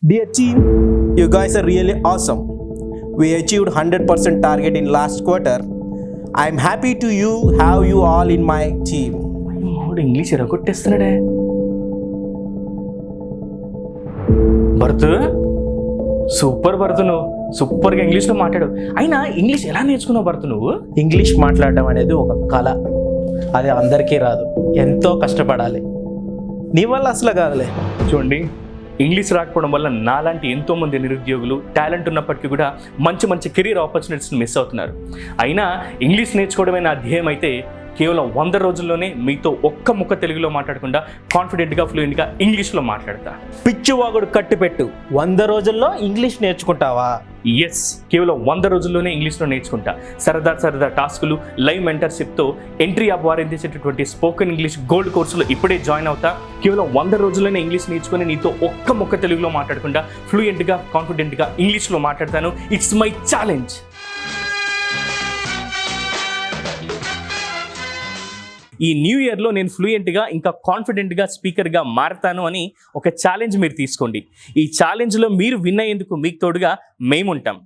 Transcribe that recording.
Dear team, you guys are really awesome. We achieved 100% target in last quarter. I'm happy to have you all in my team. English ఎరగొట్టేస్తున్నాడే. Bharat, super Bharat, నువ్వు సూపర్గా ఇంగ్లీష్లో మాట్లాడు. అయినా English ఎలా నేర్చుకున్నావు భరత్ నువ్వు? ఇంగ్లీష్ మాట్లాడడం అనేది ఒక కళ. అది అందరికీ రాదు, ఎంతో కష్టపడాలి. నీ వల్ల అసలు కాదులే. చూడండి, ఇంగ్లీష్ రాకపోవడం వల్ల నాలాంటి ఎంతోమంది నిరుద్యోగులు టాలెంట్ ఉన్నప్పటికీ కూడా మంచి మంచి కెరీర్ ఆపర్చునిటీస్ని మిస్ అవుతున్నారు. అయినా ఇంగ్లీష్ నేర్చుకోవడమే నా ధ్యేయం అయితే కేవలం 100 రోజుల్లోనే మీతో ఒక్క ముక్క తెలుగులో మాట్లాడకుండా కాన్ఫిడెంట్గా ఫ్లూయెంట్గా ఇంగ్లీష్లో మాట్లాడతా. పిచ్చివాగుడు కట్టిపెట్టు, 100 రోజుల్లో ఇంగ్లీష్ నేర్చుకుంటావా? ఎస్, కేవలం 100 రోజుల్లోనే ఇంగ్లీష్లో నేర్చుకుంటా. సరదా టాస్కులు, లైవ్ మెంటర్షిప్తో ఎంట్రీ యాప్ వారు అందించేటటువంటి స్పోకెన్ ఇంగ్లీష్ గోల్డ్ కోర్సులో ఇప్పుడే జాయిన్ అవుతా. కేవలం 100 రోజుల్లోనే ఇంగ్లీష్ నేర్చుకుని నీతో ఒక్క ముక్క తెలుగులో మాట్లాడకుండా ఫ్లూయెంట్గా కాన్ఫిడెంట్గా ఇంగ్లీష్లో మాట్లాడతాను. It's my challenge. ఈ న్యూ ఇయర్లో నేను ఫ్లూయెంట్గా ఇంకా కాన్ఫిడెంట్గా స్పీకర్గా మారతాను అని ఒక ఛాలెంజ్ మీరు తీసుకోండి. ఈ ఛాలెంజ్లో మీరు విన్ అయ్యేందుకు మీకు తోడుగా మేముంటాం.